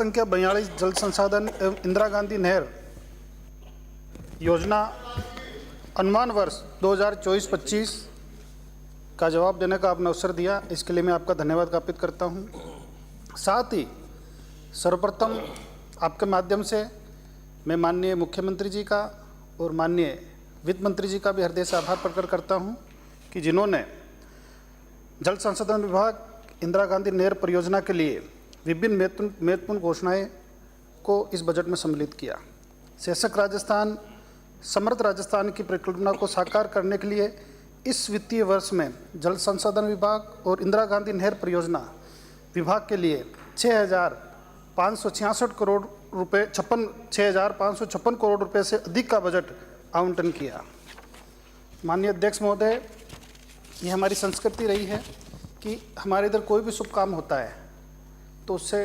संख्या 42 जल संसाधन एवं इंदिरा गांधी नहर योजना अनुमान वर्ष 2024-25 का जवाब देने का आपने अवसर दिया, इसके लिए मैं आपका धन्यवाद ज्ञापित करता हूं। साथ ही सर्वप्रथम आपके माध्यम से मैं माननीय मुख्यमंत्री जी का और माननीय वित्त मंत्री जी का भी हृदय से आभार प्रकट करता हूं कि जिन्होंने जल संसाधन विभाग इंदिरा गांधी नहर परियोजना के लिए विभिन्न महत्वपूर्ण घोषणाएं को इस बजट में सम्मिलित किया। शीर्षक राजस्थान, समृद्ध राजस्थान की परिकल्पना को साकार करने के लिए इस वित्तीय वर्ष में जल संसाधन विभाग और इंदिरा गांधी नहर परियोजना विभाग के लिए 6,566 करोड़ रुपये 6,556 करोड़ रुपये से अधिक का बजट आवंटन किया। माननीय अध्यक्ष महोदय, ये हमारी संस्कृति रही है कि हमारे इधर कोई भी शुभ काम होता है तो उससे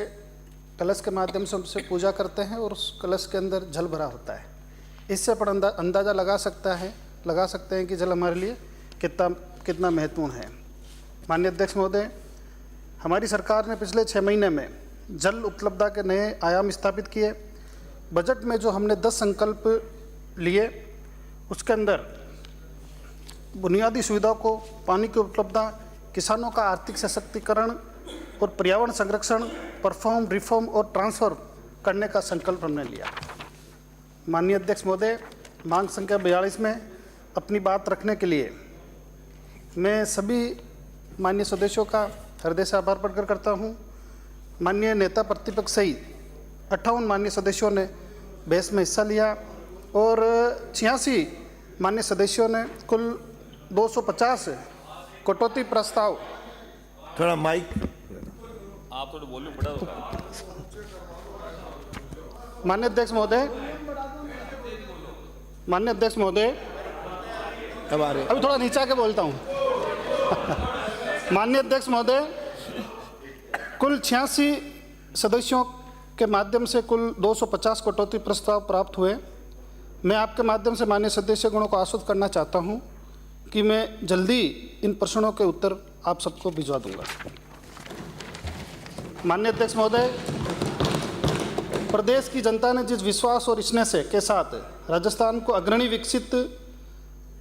कलश के माध्यम से उनसे पूजा करते हैं और उस कलश के अंदर जल भरा होता है। इससे अपन अंदाज़ा लगा सकते हैं कि जल हमारे लिए कितना महत्वपूर्ण है। माननीय अध्यक्ष महोदय, हमारी सरकार ने पिछले 6 महीने में जल उपलब्धता के नए आयाम स्थापित किए। बजट में जो हमने 10 संकल्प लिए उसके अंदर बुनियादी सुविधाओं को, पानी की उपलब्धता, किसानों का आर्थिक सशक्तिकरण और पर्यावरण संरक्षण, परफॉर्म, रिफॉर्म और ट्रांसफर करने का संकल्प हमने लिया। माननीय अध्यक्ष महोदय, मांग संख्या 42 में अपनी बात रखने के लिए मैं सभी माननीय सदस्यों का हृदय से आभार प्रकट करता हूं। माननीय नेता प्रतिपक्ष सहित 58 माननीय सदस्यों ने बहस में हिस्सा लिया और 86 माननीय सदस्यों ने कुल 250 कटौती प्रस्ताव। थोड़ा माइक आप थोड़ा वॉल्यूम बढ़ा दो। माननीय अध्यक्ष महोदय, अभी थोड़ा नीचे आके बोलता हूँ। माननीय अध्यक्ष महोदय, कुल 86 सदस्यों के माध्यम से कुल 250 कटौती प्रस्ताव प्राप्त हुए। मैं आपके माध्यम से माननीय सदस्यगणों को आश्वस्त करना चाहता हूँ कि मैं जल्दी इन प्रश्नों के उत्तर आप सबको भिजवा दूंगा। माननीय अध्यक्ष महोदय, प्रदेश की जनता ने जिस विश्वास और स्नेह से के साथ राजस्थान को अग्रणी विकसित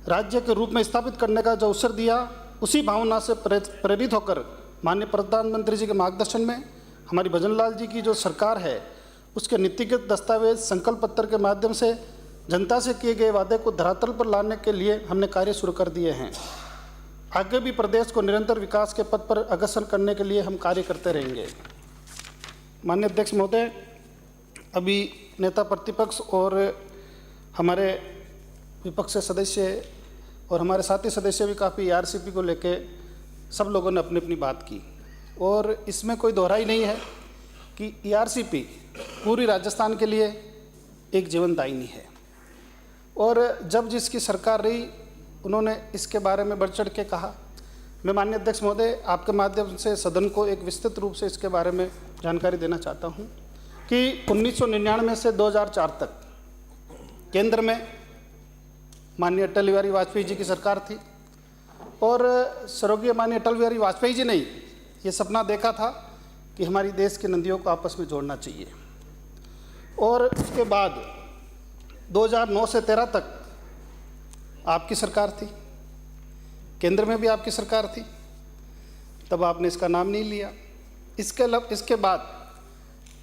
राज्य के रूप में स्थापित करने का जो अवसर दिया, उसी भावना से प्रेरित होकर माननीय प्रधानमंत्री जी के मार्गदर्शन में हमारी भजन लाल जी की जो सरकार है उसके नीतिगत दस्तावेज संकल्प पत्र के माध्यम से जनता से किए गए वादे को धरातल पर लाने के लिए हमने कार्य शुरू कर दिए हैं। आगे भी प्रदेश को निरंतर विकास के पथ पर अग्रसर करने के लिए हम कार्य करते रहेंगे। माननीय अध्यक्ष महोदय, अभी नेता प्रतिपक्ष और हमारे विपक्ष सदस्य और हमारे साथी सदस्य भी काफ़ी ईआरसीपी को लेके सब लोगों ने अपनी अपनी बात की और इसमें कोई दोहराई नहीं है कि ईआरसीपी पूरी राजस्थान के लिए एक जीवनदायिनी है और जब जिसकी सरकार रही उन्होंने इसके बारे में बढ़ चढ़ के कहा। मैं माननीय अध्यक्ष महोदय, आपके माध्यम से सदन को एक विस्तृत रूप से इसके बारे में जानकारी देना चाहता हूं कि 1999 से 2004 तक केंद्र में माननीय अटल बिहारी वाजपेयी जी की सरकार थी और स्वर्गीय माननीय अटल बिहारी वाजपेयी जी ने ये सपना देखा था कि हमारी देश की नदियों को आपस में जोड़ना चाहिए और उसके बाद 2009 से 13 तक आपकी सरकार थी, केंद्र में भी आपकी सरकार थी, तब आपने इसका नाम नहीं लिया। इसके बाद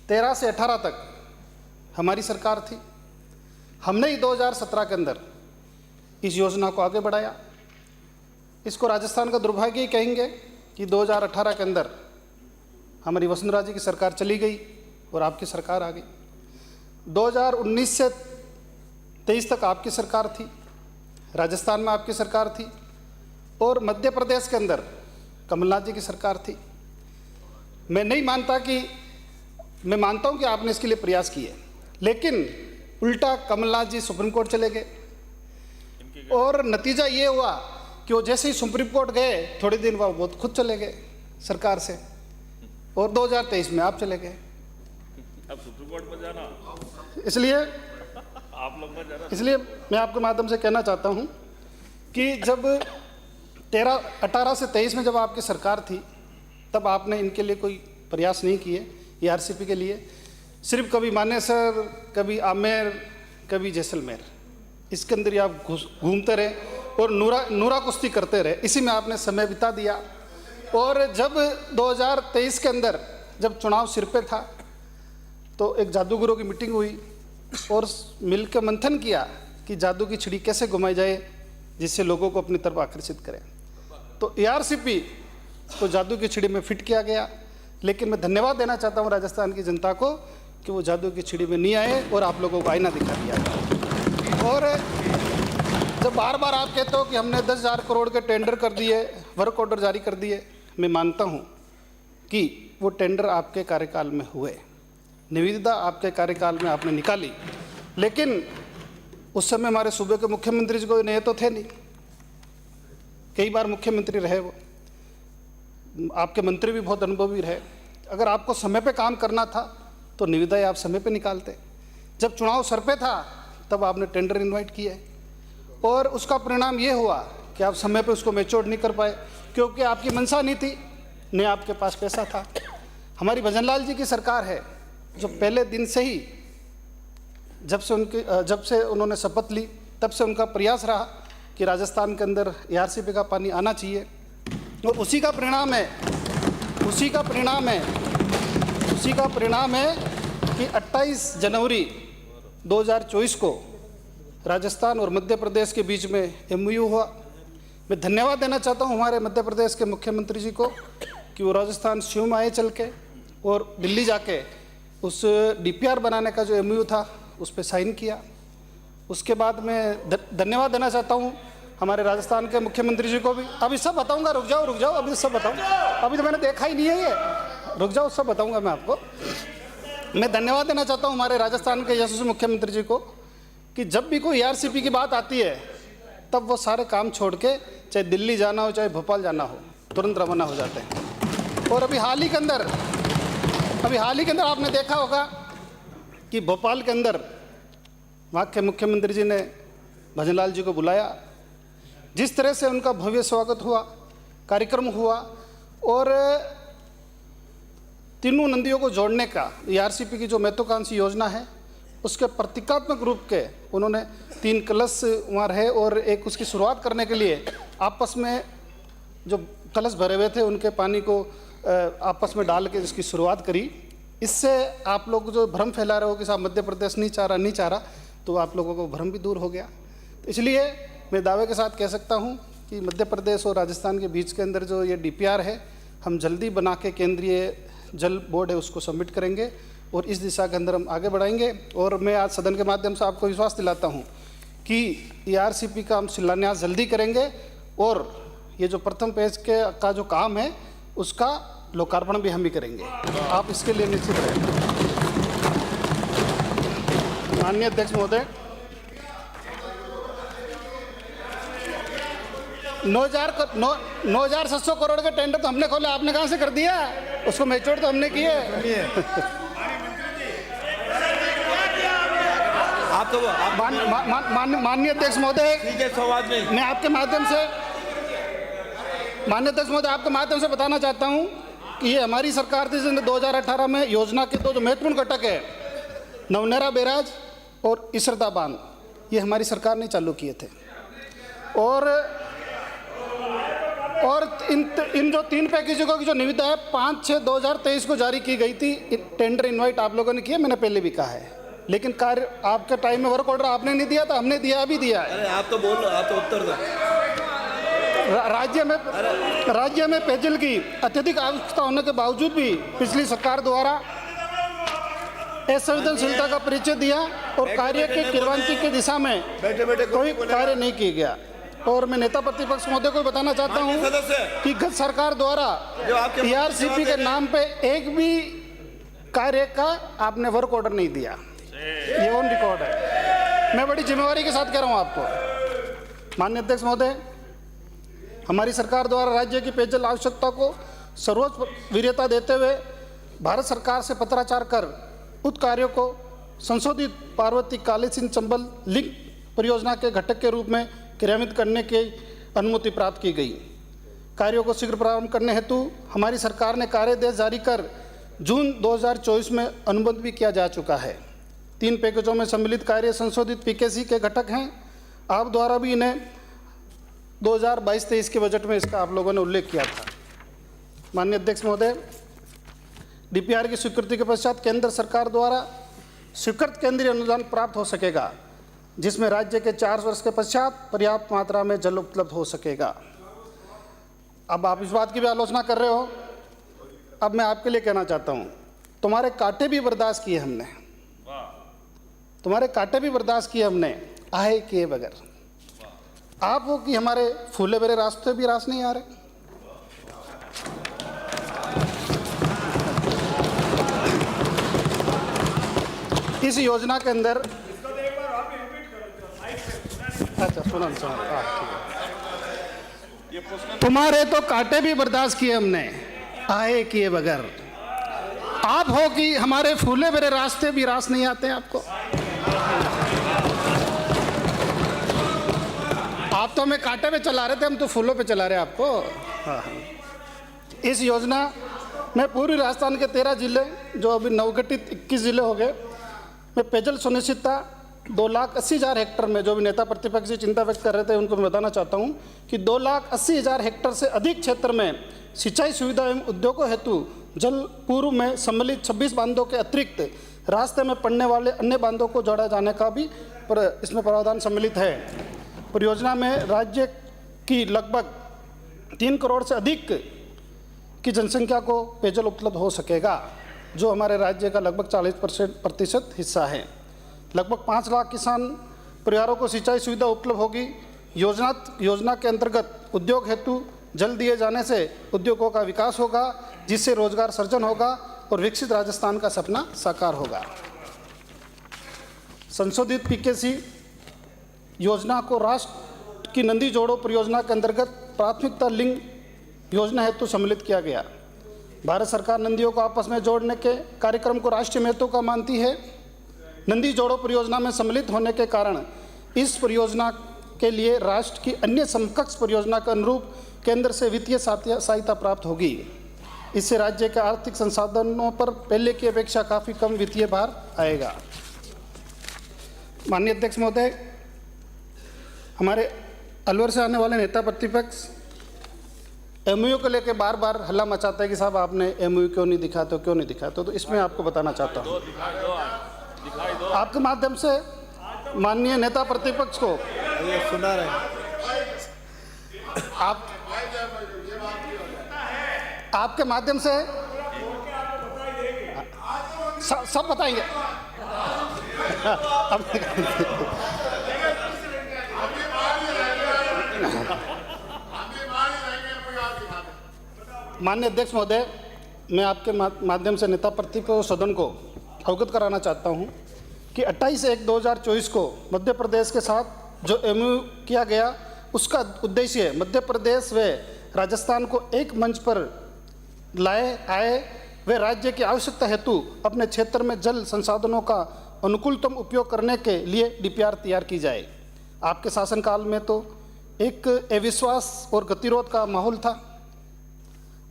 13 से 18 तक हमारी सरकार थी। हमने ही 2017 के अंदर इस योजना को आगे बढ़ाया। इसको राजस्थान का दुर्भाग्य ही कहेंगे कि 2018 के अंदर हमारी वसुंधरा जी की सरकार चली गई और आपकी सरकार आ गई। 2019 से 23 तक आपकी सरकार थी, राजस्थान में आपकी सरकार थी और मध्य प्रदेश के अंदर कमलनाथ जी की सरकार थी। मैं मानता हूं कि आपने इसके लिए प्रयास किए, लेकिन उल्टा कमलनाथ जी सुप्रीम कोर्ट चले गए और नतीजा ये हुआ कि वो जैसे ही सुप्रीम कोर्ट गए थोड़े दिन बाद वो खुद चले गए सरकार से और 2023 में आप चले गए। अब सुप्रीम कोर्ट में जाना इसलिए आप लोग में जाना। इसलिए मैं आपके माध्यम से कहना चाहता हूं कि जब 18 से 23 में जब आपकी सरकार थी तब आपने इनके लिए कोई प्रयास नहीं किए ईआरसीपी के लिए। सिर्फ कभी मानेसर, कभी आमेर, कभी जैसलमेर, इसके अंदर ही आप घूमते रहे और नूरा कुश्ती करते रहे। इसी में आपने समय बिता दिया। और जब 2023 के अंदर जब चुनाव सिर पे था तो एक जादूगरों की मीटिंग हुई और मिल के मंथन किया कि जादू की छिड़ी कैसे घुमाई जाए जिससे लोगों को अपनी तरफ आकर्षित करें। तो ARCP को जादू की छिड़ी में फिट किया गया। लेकिन मैं धन्यवाद देना चाहता हूँ राजस्थान की जनता को कि वो जादू की छिड़ी में नहीं आए और आप लोगों को आईना दिखा दिया। और जब बार बार आप कहते हो कि हमने 10,000 करोड़ के टेंडर कर दिए, वर्क ऑर्डर जारी कर दिए, मैं मानता हूँ कि वो टेंडर आपके कार्यकाल में हुए, निविदा आपके कार्यकाल में आपने निकाली। लेकिन उस समय हमारे सूबे के मुख्यमंत्री जी को नए तो थे नहीं, कई बार मुख्यमंत्री रहे वो, आपके मंत्री भी बहुत अनुभवी रहे। अगर आपको समय पे काम करना था तो निविदाएं आप समय पे निकालते। जब चुनाव सर पे था तब आपने टेंडर इनवाइट किए और उसका परिणाम ये हुआ कि आप समय पे उसको मैच्योर नहीं कर पाए क्योंकि आपकी मंशा नहीं थी, न आपके पास पैसा था। हमारी भजनलाल जी की सरकार है जो पहले दिन से ही जब से उन्होंने शपथ ली तब से उनका प्रयास रहा कि राजस्थान के अंदर ARCP का पानी आना चाहिए। और उसी का परिणाम है कि 28 जनवरी 2024 को राजस्थान और मध्य प्रदेश के बीच में MOU हुआ। मैं धन्यवाद देना चाहता हूँ हमारे मध्य प्रदेश के मुख्यमंत्री जी को कि वो राजस्थान शिव आए चल के और दिल्ली जाके उस DPR बनाने का जो MOU था उस पर साइन किया। उसके बाद मैं धन्यवाद देना चाहता हूँ हमारे राजस्थान के मुख्यमंत्री जी को भी। अभी सब बताऊंगा, रुक जाओ, अभी सब बताऊंगा, अभी तो मैंने देखा ही नहीं है ये, रुक जाओ, सब बताऊंगा मैं आपको। मैं धन्यवाद देना चाहता हूँ हमारे राजस्थान के यशस्वी मुख्यमंत्री जी को कि जब भी कोई ARCP की बात आती है तब वो सारे काम छोड़ के चाहे दिल्ली जाना हो चाहे भोपाल जाना हो तुरंत रवाना हो जाते हैं। और अभी हाल ही के अंदर आपने देखा होगा कि भोपाल के अंदर वहाँ के मुख्यमंत्री जी ने भजनलाल जी को बुलाया, जिस तरह से उनका भव्य स्वागत हुआ, कार्यक्रम हुआ और तीनों नदियों को जोड़ने का ARCP की जो महत्वाकांक्षी योजना है उसके प्रतीकात्मक रूप के उन्होंने 3 कलश वहाँ रहे और एक उसकी शुरुआत करने के लिए आपस में जो कलश भरे हुए थे उनके पानी को आपस में डाल के इसकी शुरुआत करी। इससे आप लोग जो भ्रम फैला रहे हो कि साहब मध्य प्रदेश नहीं चाह रहा, तो आप लोगों को भ्रम भी दूर हो गया। तो इसलिए मैं दावे के साथ कह सकता हूँ कि मध्य प्रदेश और राजस्थान के बीच के अंदर जो ये DPR है हम जल्दी बना के केंद्रीय जल बोर्ड है उसको सबमिट करेंगे और इस दिशा के अंदर हम आगे बढ़ाएंगे। और मैं आज सदन के माध्यम से आपको विश्वास दिलाता हूँ कि ARCP का हम शिलान्यास जल्दी करेंगे और ये जो प्रथम पेज का जो काम है उसका लोकार्पण भी हम ही करेंगे। आप इसके लिए निश्चित रहें। माननीय अध्यक्ष महोदय, 9,700 करोड़ के टेंडर तो हमने खोले, आपने कहाँ से कर दिया? उसको मैच्योर तो हमने किए। माननीय अध्यक्ष महोदय, मैं आपके माध्यम से माननीय अध्यक्ष महोदय आपके माध्यम से बताना चाहता हूँ कि ये हमारी सरकार थी जिसने 2018 में योजना के दो जो महत्वपूर्ण घटक है नवनेरा बैराज और इसरदा बांध, ये हमारी सरकार ने चालू किए थे। और इन जो 3 पैकेजों की जो निविदा है 5/6/2023 को जारी की गई थी। टेंडर इनवाइट आप लोगों ने किया, मैंने पहले भी कहा है, लेकिन कार्य आपके टाइम में वर्क ऑर्डर आपने नहीं दिया था, हमने दिया, अभी दिया है। अरे आप तो बोल, आप तो उत्तर दो। राज्य में पेयजल की अत्यधिक आवश्यकता होने के बावजूद भी पिछली सरकार द्वारा असंवेदनशीलता का परिचय दिया और कार्य के क्रियान्वयन की दिशा में कोई कार्य नहीं किया गया। और मैं नेता प्रतिपक्ष महोदय को बताना चाहता हूं कि गत सरकार द्वारा ARCP के नाम पे एक भी कार्य का आपने वर्क ऑर्डर नहीं दिया, ये ऑन रिकॉर्ड है। मैं बड़ी जिम्मेवारी के साथ कह रहा हूं आपको। माननीय अध्यक्ष महोदय, हमारी सरकार द्वारा राज्य की पेयजल आवश्यकता को सर्वोच्च वरीयता देते हुए भारत सरकार से पत्राचार कर उक्त कार्यों को संशोधित पार्वती कालीसिंध चंबल लिंक परियोजना के घटक के रूप में क्रियान्वित करने की अनुमति प्राप्त की गई। कार्यों को शीघ्र प्रारंभ करने हेतु हमारी सरकार ने कार्यादेश जारी कर जून 2024 में अनुबंध भी किया जा चुका है। 3 पैकेजों में सम्मिलित कार्य संशोधित पीकेसी के घटक हैं। आप द्वारा भी इन्हें 2022-23 के बजट में इसका आप लोगों ने उल्लेख किया था। माननीय अध्यक्ष महोदय, डीपीआर की स्वीकृति के पश्चात केंद्र सरकार द्वारा स्वीकृत केंद्रीय अनुदान प्राप्त हो सकेगा, जिसमें राज्य के 4 वर्ष के पश्चात पर्याप्त मात्रा में जल उपलब्ध हो सकेगा। अब आप इस बात की भी आलोचना कर रहे हो, अब मैं आपके लिए कहना चाहता हूँ, तुम्हारे कांटे भी बर्दाश्त किए हमने, तुम्हारे कांटे भी बर्दाश्त किए हमने, आए किए बगैर। आप हो कि हमारे फूले भरे रास्ते भी रास नहीं आ रहे। इस योजना के अंदर अच्छा सुनो तुम्हारे तो कांटे भी बर्दाश्त किए हमने, आए किए बगैर। आप हो कि हमारे फूले भरे रास्ते भी रास नहीं आते आपको। आप तो हमें कांटे पे चला रहे थे, हम तो फूलों पे चला रहे हैं आपको। हाँ। इस योजना में पूर्वी राजस्थान के 13 जिले, जो अभी नवगठित 21 जिले हो गए, में पेयजल सुनिश्चितता 2,80,000 हेक्टर में, जो भी नेता प्रतिपक्ष जी चिंता व्यक्त कर रहे थे उनको मैं बताना चाहता हूं कि 2,80,000 हेक्टर से अधिक क्षेत्र में सिंचाई सुविधा एवं उद्योगों हेतु जल पूर्व में सम्मिलित 26 बांधों के अतिरिक्त रास्ते में पड़ने वाले अन्य बांधों को जोड़ा जाने का भी इसमें प्रावधान सम्मिलित है। परियोजना में राज्य की लगभग 3 करोड़ से अधिक की जनसंख्या को पेयजल उपलब्ध हो सकेगा, जो हमारे राज्य का लगभग 40% हिस्सा है। लगभग 5 लाख किसान परिवारों को सिंचाई सुविधा उपलब्ध होगी। योजना के अंतर्गत उद्योग हेतु जल दिए जाने से उद्योगों का विकास होगा, जिससे रोजगार सृजन होगा और विकसित राजस्थान का सपना साकार होगा। संशोधित पीकेसी योजना को राष्ट्र की नदी जोड़ो परियोजना के अंतर्गत प्राथमिकता लिंग योजना हेतु सम्मिलित किया गया। भारत सरकार नदियों को आपस में जोड़ने के कार्यक्रम को राष्ट्रीय महत्व का मानती है। नदी जोड़ो परियोजना में सम्मिलित होने के कारण इस परियोजना के लिए राष्ट्र की अन्य समकक्ष परियोजना के अनुरूप केंद्र से वित्तीय सहायता प्राप्त होगी। इससे राज्य के आर्थिक संसाधनों पर पहले की अपेक्षा काफ़ी कम वित्तीय भार आएगा। माननीय अध्यक्ष महोदय, हमारे अलवर से आने वाले नेता प्रतिपक्ष एमओयू को लेकर बार बार हल्ला मचाते हैं कि साहब आपने एमओयू क्यों नहीं दिखाते, क्यों नहीं दिखाते। तो इसमें आपको बताना चाहता हूँ, आपके माध्यम से माननीय नेता प्रतिपक्ष को सुना रहे आप आपके माध्यम से सब बताएंगे। माननीय अध्यक्ष महोदय, मैं आपके माध्यम से नेता प्रतिपक्ष सदन को अवगत कराना चाहता हूं कि 28/1/2024 को मध्य प्रदेश के साथ जो एमओयू किया गया, उसका उद्देश्य मध्य प्रदेश व राजस्थान को एक मंच पर लाए आए व राज्य की आवश्यकता हेतु अपने क्षेत्र में जल संसाधनों का अनुकूलतम उपयोग करने के लिए डीपीआर तैयार की जाए। आपके शासनकाल में तो एक अविश्वास और गतिरोध का माहौल था।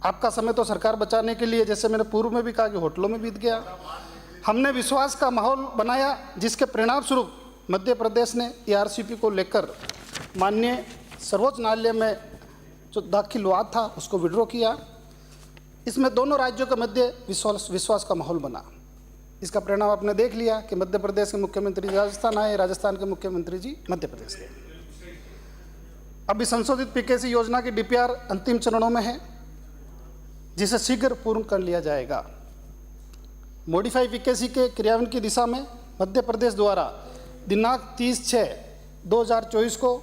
आपका समय तो सरकार बचाने के लिए, जैसे मैंने पूर्व में भी कहा, कि होटलों में बीत गया। हमने विश्वास का माहौल बनाया, जिसके परिणाम स्वरूप मध्य प्रदेश ने ईआरसीपी को लेकर माननीय सर्वोच्च न्यायालय में जो दाखिल वाद था उसको विड्रॉ किया। इसमें दोनों राज्यों के मध्य विश्वास का माहौल बना। इसका परिणाम आपने देख लिया कि मध्य प्रदेश के मुख्यमंत्री राजस्थान आए, राजस्थान के मुख्यमंत्री जी मध्य प्रदेश गए। अभी संशोधित पीकेसी योजना की डीपीआर अंतिम चरणों में है, जिसे शीघ्र पूर्ण कर लिया जाएगा। मॉडिफाई पीकेसी के क्रियान्वयन की दिशा में मध्य प्रदेश द्वारा दिनांक 30/6/2024 को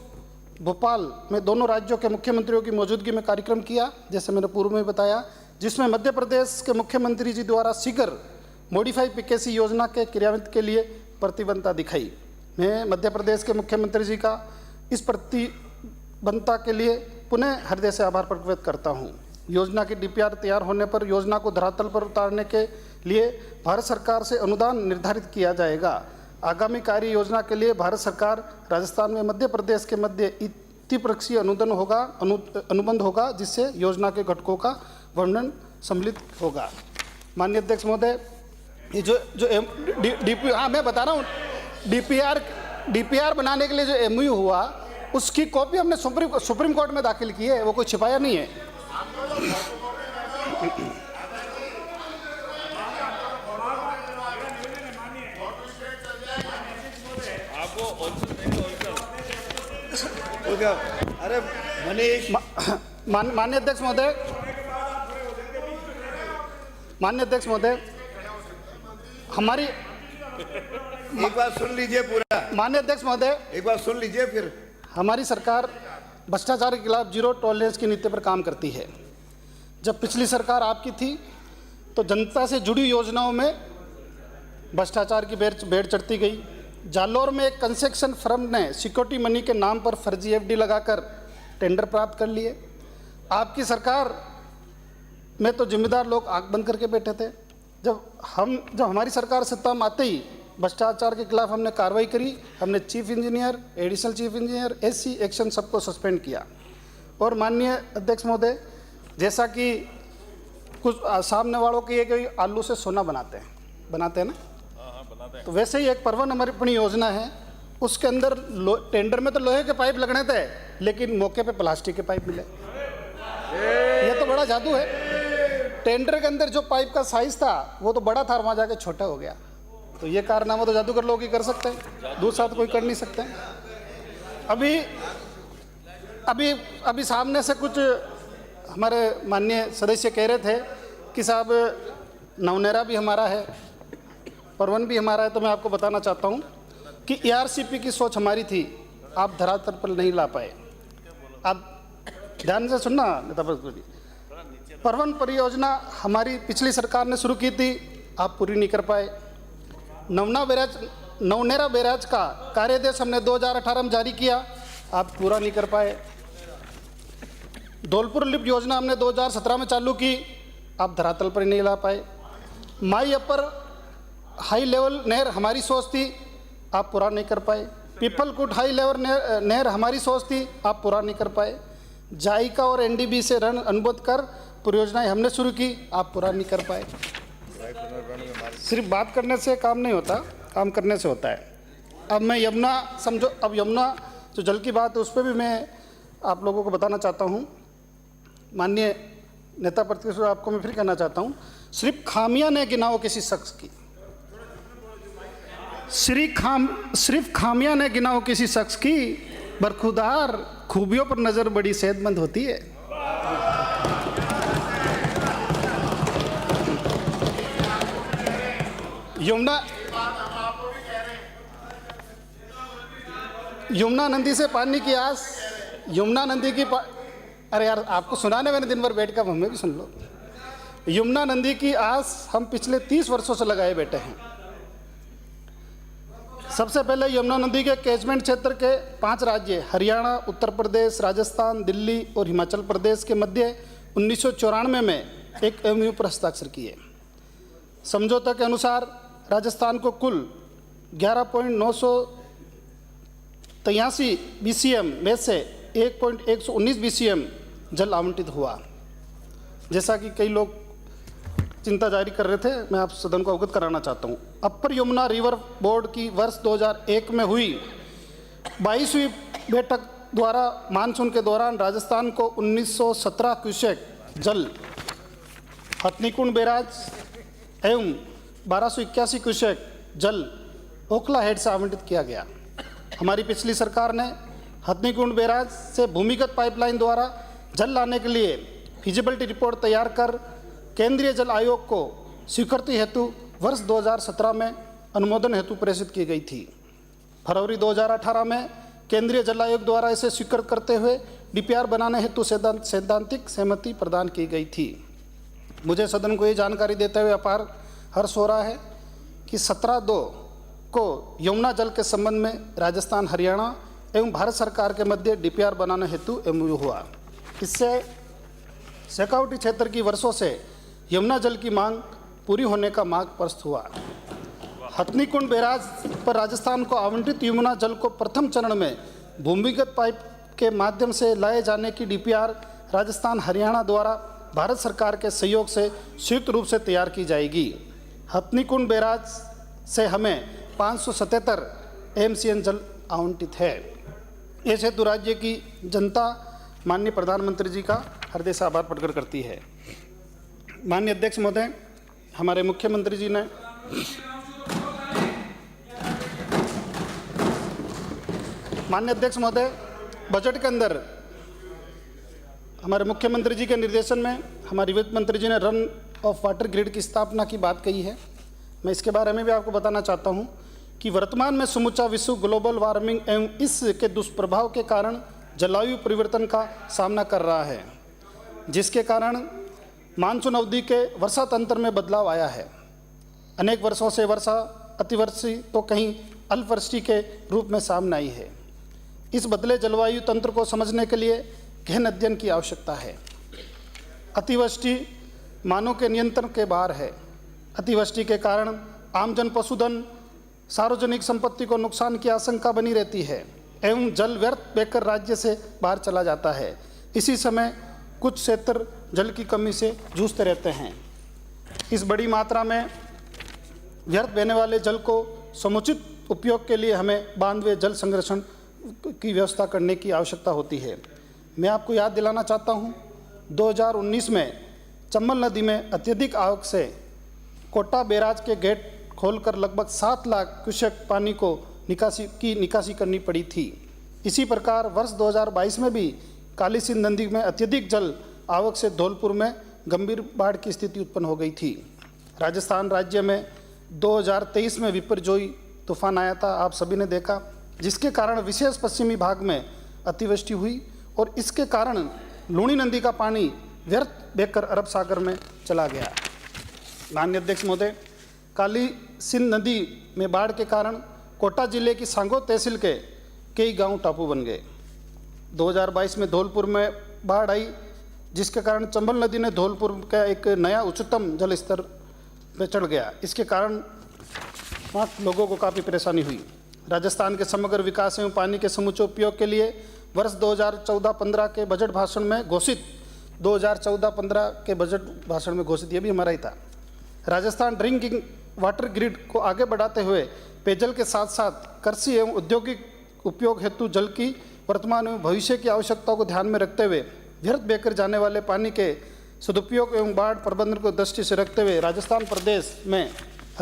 भोपाल में दोनों राज्यों के मुख्यमंत्रियों की मौजूदगी में कार्यक्रम किया, जैसे मैंने पूर्व में बताया, जिसमें मध्य प्रदेश के मुख्यमंत्री जी द्वारा शीघ्र मॉडिफाई पीकेसी योजना के क्रियान्वयन के लिए प्रतिबद्धता दिखाई। मैं मध्य प्रदेश के मुख्यमंत्री जी का इस प्रतिबद्धता के लिए पुनः हृदय से आभार प्रकट करता हूँ। योजना की डीपीआर तैयार होने पर योजना को धरातल पर उतारने के लिए भारत सरकार से अनुदान निर्धारित किया जाएगा। आगामी कार्य योजना के लिए भारत सरकार राजस्थान में मध्य प्रदेश के मध्य द्विपक्षीय अनुबंध होगा, जिससे योजना के घटकों का वर्णन सम्मिलित होगा। माननीय अध्यक्ष महोदय, ये जो डीपी, हाँ मैं बता रहा हूँ, डीपीआर बनाने के लिए जो एमओयू हुआ उसकी कॉपी हमने सुप्रीम कोर्ट में दाखिल की है, वो कोई छिपाया नहीं है। आपको ऑप्शन देंगे क्या? अरे मनीष, माननीय अध्यक्ष महोदय, हमारी एक बार सुन लीजिए पूरा। माननीय अध्यक्ष महोदय, एक बार सुन लीजिए फिर। हमारी सरकार भ्रष्टाचार के खिलाफ जीरो टॉलरेंस की नीति पर काम करती है। जब पिछली सरकार आपकी थी तो जनता से जुड़ी योजनाओं में भ्रष्टाचार की बेड़ चढ़ती गई। जालौर में एक कंस्ट्रक्शन फर्म ने सिक्योरिटी मनी के नाम पर फर्जी एफडी लगाकर टेंडर प्राप्त कर लिए। आपकी सरकार में तो जिम्मेदार लोग आंख बंद करके बैठे थे। जब हमारी सरकार सत्ता में आते ही भ्रष्टाचार के खिलाफ हमने कार्रवाई करी। हमने chief engineer, additional chief engineer, SC action सबको सस्पेंड किया। और माननीय अध्यक्ष महोदय, जैसा कि कुछ सामने वालों की एक आलू से सोना बनाते हैं ना, बनाते हैं। तो वैसे ही एक परवन हमारी अपनी योजना है, उसके अंदर टेंडर में तो लोहे के पाइप लगने थे, लेकिन मौके पे प्लास्टिक के पाइप मिले। ये तो बड़ा जादू है। टेंडर के अंदर जो पाइप का साइज था वो तो बड़ा था, वहाँ जाके छोटा हो गया। तो ये कारनामा तो जादूगर लोग ही कर सकते हैं, दूसरा तो कोई कर नहीं सकते। अभी सामने से कुछ हमारे माननीय सदस्य कह रहे थे कि साहब नवनेरा भी हमारा है, परवन भी हमारा है। तो मैं आपको बताना चाहता हूँ कि ERCP की सोच हमारी थी, आप धरातल पर नहीं ला पाए। आप ध्यान से सुनना नेता प्रतिनिधि, परवन परियोजना हमारी पिछली सरकार ने शुरू की थी, आप पूरी नहीं कर पाए। नवनेरा बैराज का कार्यादेश हमने 2018 में जारी किया, आप पूरा नहीं कर पाए। धौलपुर लिफ्ट योजना हमने 2017 में चालू की, आप धरातल पर नहीं ला पाए। माई अपर हाई लेवल नहर हमारी सोच थी, आप पूरा नहीं कर पाए। पीपलकुट हाई लेवल नहर हमारी सोच थी, आप पूरा नहीं कर पाए। जाइका और NDB से ऋण अनुबंध कर परियोजनाएं हमने शुरू की, आप पूरा नहीं कर पाए। सिर्फ बात करने से काम नहीं होता, काम करने से होता है। अब मैं यमुना समझो, अब यमुना जो जल की बात है उस पर भी मैं आप लोगों को बताना चाहता हूँ। माननीय नेता प्रतिपक्ष, आपको मैं फिर कहना चाहता हूँ, सिर्फ खामियां ने गिनाओ किसी शख्स की, सिर्फ खामियां ने गिनाओ किसी शख्स की, बरखुदार खूबियों पर नजर बड़ी सेहतमंद होती है। यमुना नदी से पानी की आस, यमुना नदी की अरे यार आपको सुनाने मैंने दिन भर बैठ कर, हमें भी सुन लो। यमुना नदी की आस हम पिछले 30 वर्षों से लगाए बैठे हैं। सबसे पहले यमुना नदी के कैचमेंट क्षेत्र के 5 राज्य हरियाणा, उत्तर प्रदेश, राजस्थान, दिल्ली और हिमाचल प्रदेश के मध्य 1994 में एक MOU पर हस्ताक्षर किए। समझौते के अनुसार राजस्थान को कुल 11.983 BCM में से 1.119 BCM जल आवंटित हुआ। जैसा कि कई लोग चिंता जारी कर रहे थे, मैं आप सदन को अवगत कराना चाहता हूँ। अपर यमुना रिवर बोर्ड की वर्ष 2001 में हुई 22वीं बैठक द्वारा मानसून के दौरान राजस्थान को 1917 क्यूसेक जल हथनीकुंड बैराज एवं 1281 क्यूसेक जल ओखला हेड से आवंटित किया गया। हमारी पिछली सरकार ने हथनीकुंड बैराज से भूमिगत पाइपलाइन द्वारा जल लाने के लिए फिजिबिलिटी रिपोर्ट तैयार कर केंद्रीय जल आयोग को स्वीकृति हेतु वर्ष 2017 में अनुमोदन हेतु प्रेषित की गई थी। फरवरी 2018 में केंद्रीय जल आयोग द्वारा इसे स्वीकृत करते हुए DPR बनाने हेतु सैद्धांतिक सहमति प्रदान की गई थी। मुझे सदन को ये जानकारी देते हुए अपार हर्ष हो रहा है कि 17/2 को यमुना जल के संबंध में राजस्थान, हरियाणा एवं भारत सरकार के मध्य DPR बनाने हेतु MOU हुआ। इससे शेखावटी क्षेत्र की वर्षों से यमुना जल की मांग पूरी होने का मार्ग प्रशस्त हुआ। हथनीकुंड बैराज पर राजस्थान को आवंटित यमुना जल को प्रथम चरण में भूमिगत पाइप के माध्यम से लाए जाने की DPR राजस्थान, हरियाणा द्वारा भारत सरकार के सहयोग से संयुक्त रूप से तैयार की जाएगी। हथनीकुंड बैराज से हमें 577 एमसीएन जल आवंटित है। इस हेतु राज्य की जनता माननीय प्रधानमंत्री जी का हृदय से आभार प्रकट करती है। माननीय अध्यक्ष महोदय, हमारे मुख्यमंत्री जी ने माननीय अध्यक्ष महोदय, बजट के अंदर हमारे मुख्यमंत्री जी के निर्देशन में हमारे वित्त मंत्री जी ने रन ऑफ वाटर ग्रिड की स्थापना की बात कही है। मैं इसके बारे में भी आपको बताना चाहता हूं कि वर्तमान में समूचा विश्व ग्लोबल वार्मिंग एवं इसके दुष्प्रभाव के कारण जलवायु परिवर्तन का सामना कर रहा है, जिसके कारण मानसून अवधि के वर्षा तंत्र में बदलाव आया है। अनेक वर्षों से वर्षा अतिवर्षी तो कहीं अल्पवृष्टि के रूप में सामने आई है। इस बदले जलवायु तंत्र को समझने के लिए गहन अध्ययन की आवश्यकता है। अतिवृष्टि मानव के नियंत्रण के बाहर है। अतिवृष्टि के कारण आमजन, पशुधन, सार्वजनिक संपत्ति को नुकसान की आशंका बनी रहती है एवं जल व्यर्थ बहकर राज्य से बाहर चला जाता है। इसी समय कुछ क्षेत्र जल की कमी से जूझते रहते हैं। इस बड़ी मात्रा में व्यर्थ बहने वाले जल को समुचित उपयोग के लिए हमें बांध व जल संरक्षण की व्यवस्था करने की आवश्यकता होती है। मैं आपको याद दिलाना चाहता हूं, 2019 में चंबल नदी में अत्यधिक आवक से कोटा बैराज के गेट खोलकर लगभग 7 लाख क्यूसेक पानी को निकासी करनी पड़ी थी। इसी प्रकार वर्ष 2022 में भी काली सिंध नदी में अत्यधिक जल आवक से धौलपुर में गंभीर बाढ़ की स्थिति उत्पन्न हो गई थी। राजस्थान राज्य में 2023 में विपरजोई तूफान आया था, आप सभी ने देखा, जिसके कारण विशेष पश्चिमी भाग में अतिवृष्टि हुई और इसके कारण लूणी नदी का पानी व्यर्थ बहकर अरब सागर में चला गया। माननीय अध्यक्ष महोदय, काली सिंध नदी में बाढ़ के कारण कोटा जिले की सांगो तहसील के कई गांव टापू बन गए। 2022 में धौलपुर में बाढ़ आई, जिसके कारण चंबल नदी ने धौलपुर का एक नया उच्चतम जल स्तर पर चढ़ गया। इसके कारण वहाँ लोगों को काफ़ी परेशानी हुई। राजस्थान के समग्र विकास एवं पानी के समूचे उपयोग के लिए वर्ष 2014-15 के बजट भाषण में घोषित 2014-15 के बजट भाषण में घोषित ये भी हमारा ही था। राजस्थान ड्रिंकिंग वाटर ग्रिड को आगे बढ़ाते हुए पेयजल के साथ साथ कृषि एवं औद्योगिक उपयोग हेतु जल की वर्तमान एवं भविष्य की आवश्यकताओं को ध्यान में रखते हुए व्यर्थ बहकर जाने वाले पानी के सदुपयोग एवं बाढ़ प्रबंधन को दृष्टि से रखते हुए राजस्थान प्रदेश में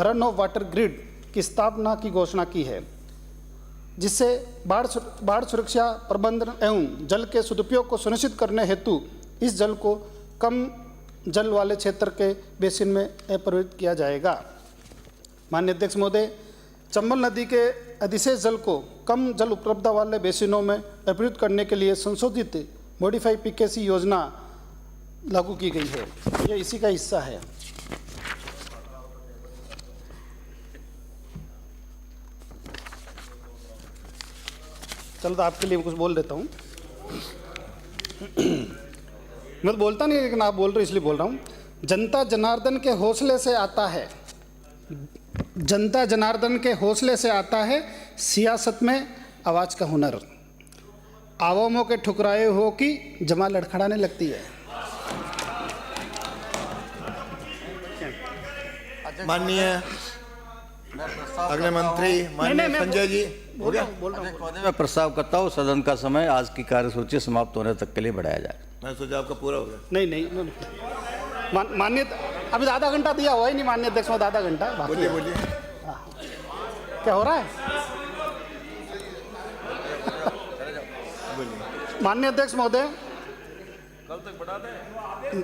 रन ऑफ वाटर ग्रिड की स्थापना की घोषणा की है, जिससे बाढ़ सुरक्षा प्रबंधन एवं जल के सदुपयोग को सुनिश्चित करने हेतु इस जल को कम जल वाले क्षेत्र के बेसिन में प्रवाहित किया जाएगा। माननीय अध्यक्ष महोदय, चंबल नदी के अधिशेष जल को कम जल उपलब्धता वाले बेसिनों में प्रवाहित करने के लिए संशोधित मॉडिफाई पीकेसी योजना लागू की गई है। यह इसी का हिस्सा है। चलो तो आपके लिए कुछ बोल देता हूँ। मैं तो बोलता नहीं, लेकिन आप बोल रहे इसलिए बोल रहा हूँ। जनता जनार्दन के हौसले से आता है, जनता जनार्दन के हौसले से आता है सियासत में आवाज़ का हुनर। आवामों के ठुकराए हो कि जमा लड़खड़ाने लगती है। माननीय अगले मंत्री माननीय संजय जी, हो गया? मैं प्रस्ताव करता हूँ सदन का समय आज की कार्यसूची समाप्त होने तक के लिए बढ़ाया जाए। मैं सोचा आपका पूरा हो गया। नहीं, माननीय अभी आधा घंटा दिया हुआ ही नहीं माननीय अध्यक्ष महोदय, आधा घंटा बाकी है। बोलिए क्या हो रहा है? माननीय अध्यक्ष महोदय, कल तक बढ़ा दें।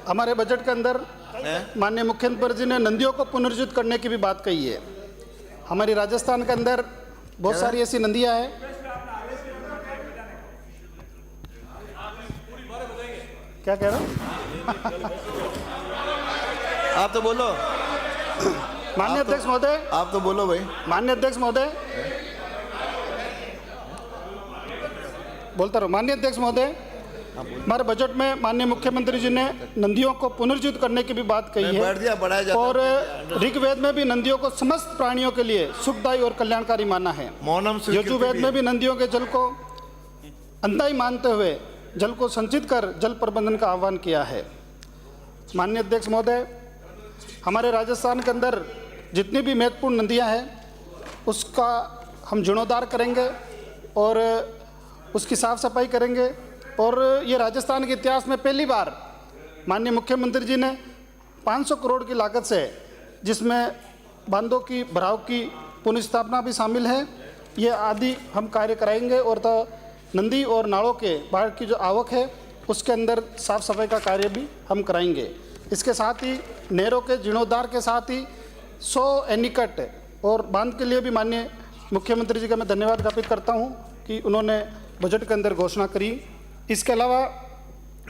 हमारे बजट के अंदर माननीय मुख्यमंत्री जी ने नदियों को पुनर्जीवित करने की भी बात कही है। हमारी राजस्थान के अंदर बहुत सारी ऐसी नदियां हैं। क्या कह रहे हो? आप तो बोलो। माननीय अध्यक्ष महोदय, आप तो बोलो भाई। माननीय अध्यक्ष महोदय, बोलता रहो। माननीय अध्यक्ष महोदय, हमारे बजट में माननीय मुख्यमंत्री जी ने नदियों को पुनर्जीवित करने की भी बात कही है और ऋग्वेद में भी नदियों को समस्त प्राणियों के लिए सुखदायी और कल्याणकारी माना है। यजुर्वेद में भी नदियों के जल को अंतही मानते हुए जल को संचित कर जल प्रबंधन का आह्वान किया है। माननीय अध्यक्ष महोदय, हमारे राजस्थान के अंदर जितनी भी महत्वपूर्ण नदियां हैं उसका हम जीर्णोद्धार करेंगे और उसकी साफ सफाई करेंगे। और ये राजस्थान के इतिहास में पहली बार माननीय मुख्यमंत्री जी ने 500 करोड़ की लागत से, जिसमें बांधों की भराव की पुनर्स्थापना भी शामिल है, ये आदि हम कार्य कराएंगे। और तो नदी और नालों के बाढ़ की जो आवक है उसके अंदर साफ सफाई का कार्य भी हम कराएंगे। इसके साथ ही नहरों के जीर्णोद्धार के साथ ही 100 एनीकट और बांध के लिए भी माननीय मुख्यमंत्री जी का मैं धन्यवाद ज्ञापित करता हूँ कि उन्होंने बजट के अंदर घोषणा करी। इसके अलावा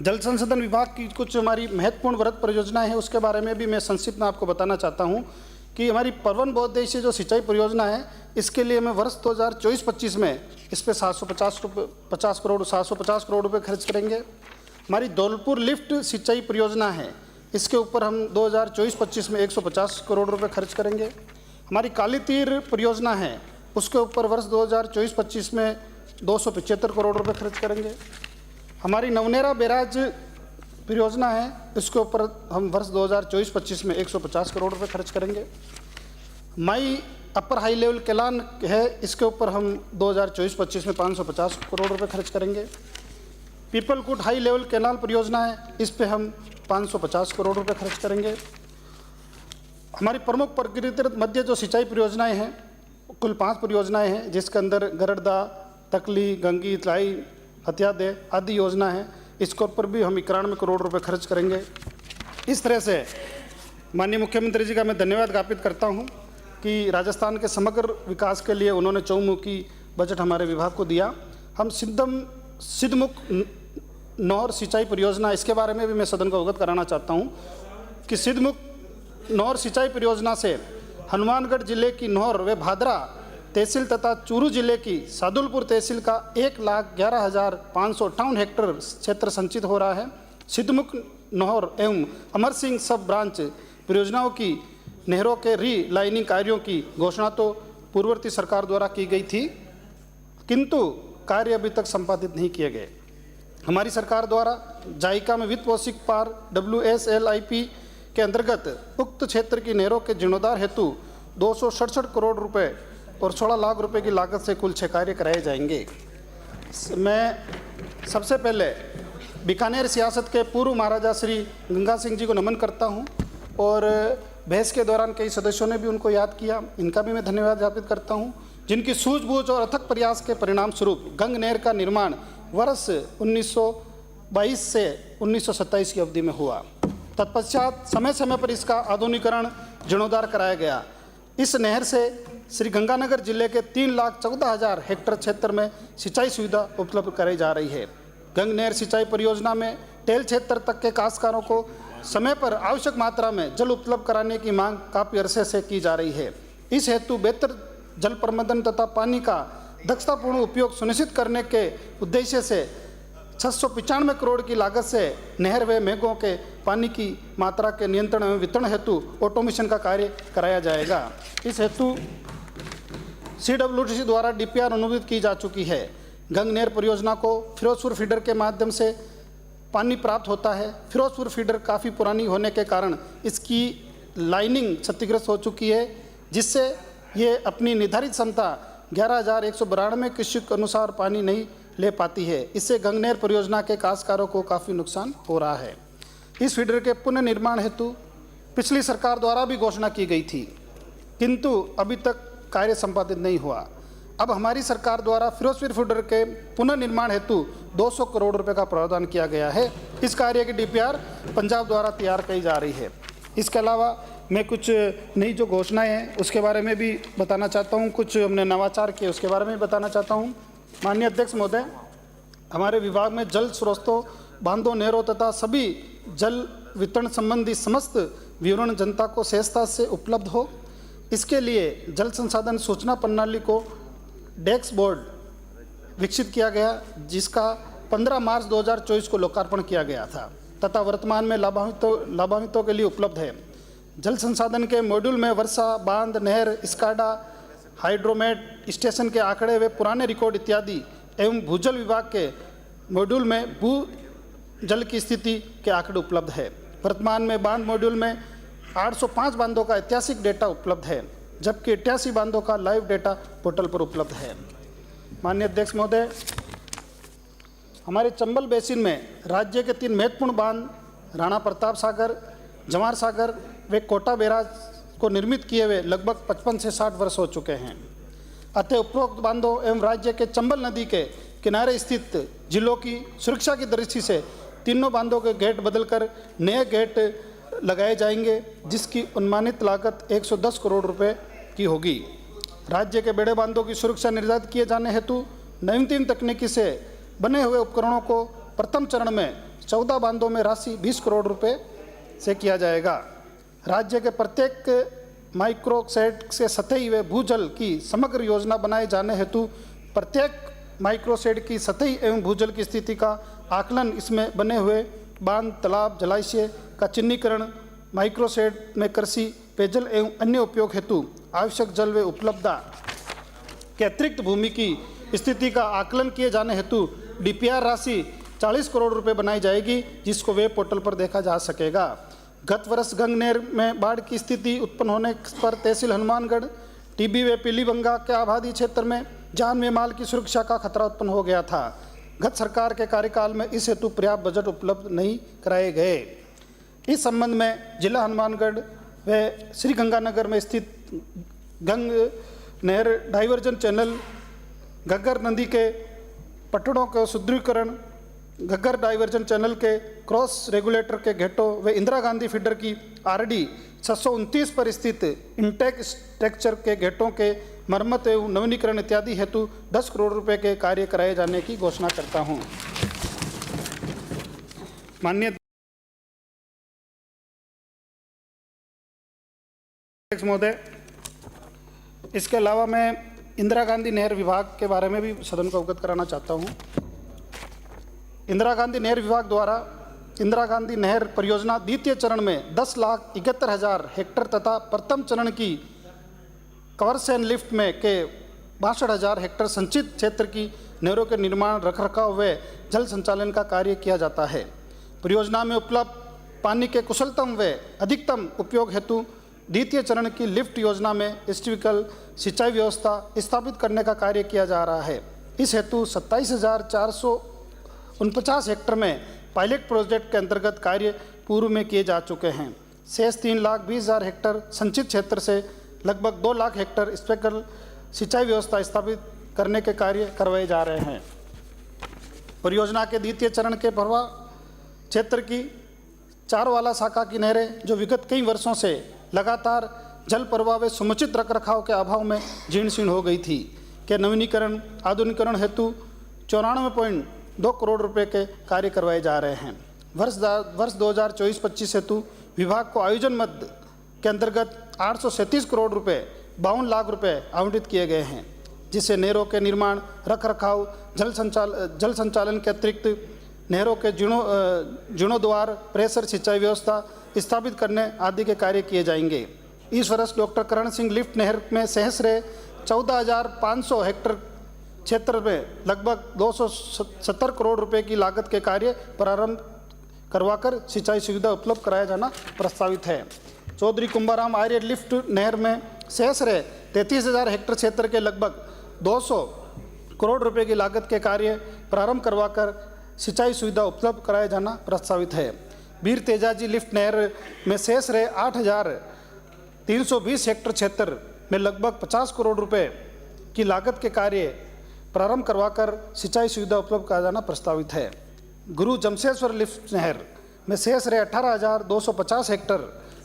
जल संसाधन विभाग की कुछ हमारी महत्वपूर्ण वृहद परियोजनाएं हैं, उसके बारे में भी मैं संक्षिप्त में आपको बताना चाहता हूं कि हमारी प्रवन बहुउद्देशीय जो सिंचाई परियोजना है, इसके लिए मैं वर्ष 2024-25 में इस पर 750 करोड़ रुपए खर्च करेंगे। हमारी धौलपुर लिफ्ट सिंचाई परियोजना है, इसके ऊपर हम 2024-25 में 150 करोड़ रुपए खर्च करेंगे। हमारी काली तीर परियोजना है, उसके ऊपर वर्ष 2024-25 में 275 करोड़ रुपए खर्च करेंगे। हमारी नवनेरा बैराज परियोजना है, इसके ऊपर हम वर्ष 2024-25 में 150 करोड़ रुपए खर्च करेंगे। माई अपर हाई लेवल कैलान है, इसके ऊपर हम 2024-25 में 550 करोड़ रुपए खर्च करेंगे। पीपलकुट हाई लेवल कैनाल परियोजना है, इस पे हम 550 करोड़ रुपए खर्च करेंगे। हमारी प्रमुख प्रकृतिगत मध्य जो सिंचाई परियोजनाएं हैं, कुल 5 परियोजनाएं हैं, जिसके अंदर गरड़दा, तकली, गंगी, तलाई, हथियादे आदि योजना है, इसके ऊपर भी हम 91 करोड़ रुपए खर्च करेंगे। इस तरह से माननीय मुख्यमंत्री जी का मैं धन्यवाद ज्ञापित करता हूं कि राजस्थान के समग्र विकास के लिए उन्होंने चौमुखी बजट हमारे विभाग को दिया। हम सिद्धमुख नहर सिंचाई परियोजना, इसके बारे में भी मैं सदन को अवगत कराना चाहता हूं कि सिद्धमुख नहर सिंचाई परियोजना से हनुमानगढ़ जिले की नहर व भादरा तहसील तथा चूरू जिले की सादुलपुर तहसील का 1,11,558 हेक्टेयर क्षेत्र संचित हो रहा है। सिद्धमुख नहर एवं अमर सिंह सब ब्रांच परियोजनाओं की नहरों के री-लाइनिंग कार्यों की घोषणा तो पूर्ववर्ती सरकार द्वारा की गई थी, किंतु कार्य अभी तक संपादित नहीं किए गए। हमारी सरकार द्वारा जायका में वित्त पोषित पार WSLIP के अंतर्गत उक्त क्षेत्र की नहरों के जीर्णोद्धार हेतु 267 करोड़ रुपए और 16 लाख रुपए की लागत से कुल 6 कार्य कराए जाएंगे। मैं सबसे पहले बीकानेर सियासत के पूर्व महाराजा श्री गंगा सिंह जी को नमन करता हूं और बहस के दौरान कई सदस्यों ने भी उनको याद किया, इनका भी मैं धन्यवाद ज्ञापित करता हूं, जिनकी सूझबूझ और अथक प्रयास के परिणाम स्वरूप गंग नहर का निर्माण वर्ष 1922 से 1927 की अवधि में हुआ। तत्पश्चात समय समय पर इसका आधुनिकीकरण जीर्णोद्धार कराया गया। इस नहर से श्री गंगानगर जिले के 3,14,000 हेक्टेयर क्षेत्र में सिंचाई सुविधा उपलब्ध कराई जा रही है। गंग नहर सिंचाई परियोजना में टेल क्षेत्र तक के काश्तकारों को समय पर आवश्यक मात्रा में जल उपलब्ध कराने की मांग काफ़ी अरसे से की जा रही है। इस हेतु बेहतर जल प्रबंधन तथा पानी का दक्षतापूर्ण उपयोग सुनिश्चित करने के उद्देश्य से 695 करोड़ की लागत से नहर व मेघों के पानी की मात्रा के नियंत्रण एवं वितरण हेतु ऑटोमेशन का कार्य कराया जाएगा। इस हेतु CWTC द्वारा DPR अनुमोदित की जा चुकी है। गंग नहर परियोजना को फिरोजपुर फीडर के माध्यम से पानी प्राप्त होता है। फिरोजपुर फीडर काफ़ी पुरानी होने के कारण इसकी लाइनिंग क्षतिग्रस्त हो चुकी है, जिससे ये अपनी निर्धारित क्षमता 11,192 क्यूसेक के अनुसार पानी नहीं ले पाती है। इससे गंग नहर परियोजना के काश्तकारों को काफ़ी नुकसान हो रहा है। इस फीडर के पुनर्निर्माण हेतु पिछली सरकार द्वारा भी घोषणा की गई थी, किंतु अभी तक कार्य संपादित नहीं हुआ। अब हमारी सरकार द्वारा फिरोजपुर फीडर के पुनर्निर्माण हेतु 200 करोड़ रुपए का प्रावधान किया गया है। इस कार्य की DPR पंजाब द्वारा तैयार की जा रही है। इसके अलावा मैं कुछ नई जो घोषणाएं हैं उसके बारे में भी बताना चाहता हूं, कुछ हमने नवाचार किए उसके बारे में भी बताना चाहता हूं। माननीय अध्यक्ष महोदय, हमारे विभाग में जल स्रोतों, बांधों, नहरों तथा सभी जल वितरण संबंधी समस्त विवरण जनता को सहजता से उपलब्ध हो, इसके लिए जल संसाधन सूचना प्रणाली को डेस्क बोर्ड विकसित किया गया, जिसका 15 मार्च 2024 को लोकार्पण किया गया था तथा वर्तमान में लाभान्वितों के लिए उपलब्ध है। जल संसाधन के मॉड्यूल में वर्षा, बांध, नहर, स्काडा, हाइड्रोमेट स्टेशन के आंकड़े व पुराने रिकॉर्ड इत्यादि एवं भूजल विभाग के मॉड्यूल में भू जल की स्थिति के आंकड़े उपलब्ध है। वर्तमान में बांध मॉड्यूल में 805 बांधों का ऐतिहासिक डेटा उपलब्ध है, जबकि 88 बांधों का लाइव डेटा पोर्टल पर उपलब्ध है। माननीय अध्यक्ष महोदय, हमारे चंबल बेसिन में राज्य के 3 महत्वपूर्ण बांध राणा प्रताप सागर, जवाहर सागर व कोटा बैराज को निर्मित किए हुए लगभग 55 से 60 वर्ष हो चुके हैं। अतः उपरोक्त बांधों एवं राज्य के चंबल नदी के किनारे स्थित जिलों की सुरक्षा की दृष्टि से तीनों बांधों के गेट बदलकर नए गेट लगाए जाएंगे, जिसकी अनुमानित लागत 110 करोड़ रुपए की होगी। राज्य के बड़े बांधों की सुरक्षा निर्धारित किए जाने हेतु नवीनतम तकनीकी से बने हुए उपकरणों को प्रथम चरण में 14 बांधों में राशि 20 करोड़ रुपए से किया जाएगा। राज्य के प्रत्येक माइक्रो सेट से सतही व भूजल की समग्र योजना बनाए जाने हेतु प्रत्येक माइक्रो सेट की सतही एवं भूजल की स्थिति का आकलन, इसमें बने हुए बांध, तालाब, जलाशय का चिन्हीकरण, माइक्रो सेट में कृषि, पेयजल एवं अन्य उपयोग हेतु आवश्यक जल व उपलब्धता के अतिरिक्त भूमि की स्थिति का आकलन किए जाने हेतु डीपीआर राशि 40 करोड़ रुपए बनाई जाएगी, जिसको वेब पोर्टल पर देखा जा सकेगा। गत वर्ष गंगनेर में बाढ़ की स्थिति उत्पन्न होने पर तहसील हनुमानगढ़, टीबी व पीलीबंगा के आबादी क्षेत्र में जान व माल की सुरक्षा का खतरा उत्पन्न हो गया था। गत सरकार के कार्यकाल में इस हेतु पर्याप्त बजट उपलब्ध नहीं कराए गए। इस संबंध में जिला हनुमानगढ़ व श्री गंगानगर में स्थित गंग नहर डाइवर्जन चैनल, घग्गर नदी के पटड़ों का सुदृढ़ीकरण, घग्गर डाइवर्जन चैनल के क्रॉस रेगुलेटर के गेटों व इंदिरा गांधी फीडर की आरडी 629 पर स्थित इंटेक स्ट्रक्चर के गेटों के मरम्मत एवं नवीनीकरण इत्यादि हेतु 10 करोड़ रुपए के कार्य कराए जाने की घोषणा करता हूं। माननीय अध्यक्ष महोदय, इसके अलावा मैं इंदिरा गांधी नहर विभाग के बारे में भी सदन को अवगत कराना चाहता हूं। इंदिरा गांधी नहर विभाग द्वारा इंदिरा गांधी नहर परियोजना द्वितीय चरण में 10,71,000 हेक्टेयर तथा प्रथम चरण की कवर्स एंड लिफ्ट में के 62,000 हेक्टेयर संचित क्षेत्र की नहरों के निर्माण, रखरखाव व जल संचालन का कार्य किया जाता है। परियोजना में उपलब्ध पानी के कुशलतम व अधिकतम उपयोग हेतु द्वितीय चरण की लिफ्ट योजना में स्ट्रीकल सिंचाई व्यवस्था स्थापित करने का कार्य किया जा रहा है। इस हेतु 27,449 हेक्टेयर में पायलट प्रोजेक्ट के अंतर्गत कार्य पूर्व में किए जा चुके हैं। शेष 3,20,000 हेक्टेयर संचित क्षेत्र से लगभग 2 लाख हेक्टेयर स्पेकल सिंचाई व्यवस्था स्थापित करने के कार्य करवाए जा रहे हैं। परियोजना के द्वितीय चरण के प्रवाह क्षेत्र की चारवाला शाखा की नहरें, जो विगत कई वर्षों से लगातार जल प्रवाह व समुचित रखरखाव के अभाव में जीर्ण शीर्ण हो गई थी, के नवीनीकरण, आधुनिकीकरण हेतु 94.2 करोड़ रुपए के कार्य करवाए जा रहे हैं। वर्ष 2024-25 हेतु विभाग को आयोजन मद के अंतर्गत 837 करोड़ रुपए 52 लाख रुपए आवंटित किए गए हैं, जिससे नहरों के निर्माण, रखरखाव, जल संचालन के अतिरिक्त नहरों के जीर्णोद्वार, प्रेशर सिंचाई व्यवस्था स्थापित करने आदि के कार्य किए जाएंगे। इस वर्ष डॉक्टर करण सिंह लिफ्ट नहर में सहस्रे 14,500 हेक्टेयर क्षेत्र में लगभग 270 करोड़ रुपए की लागत के कार्य प्रारंभ करवाकर सिंचाई सुविधा उपलब्ध कराया जाना प्रस्तावित है। चौधरी कुंभाराम आर्य लिफ्ट नहर में सहस्रे 33,000 हेक्टेयर क्षेत्र के लगभग 200 करोड़ रुपए की लागत के कार्य प्रारंभ करवाकर सिंचाई सुविधा उपलब्ध कराया जाना प्रस्तावित है। वीर तेजाजी लिफ्ट नहर में सहस्रे 8,320 हेक्टेयर क्षेत्र में लगभग 50 करोड़ रुपए की लागत के कार्य प्रारंभ करवाकर सिंचाई सुविधा उपलब्ध कराया जाना प्रस्तावित है। गुरु जमशेश्वर लिफ्ट नहर में सहस्रे 18,250 हेक्टेयर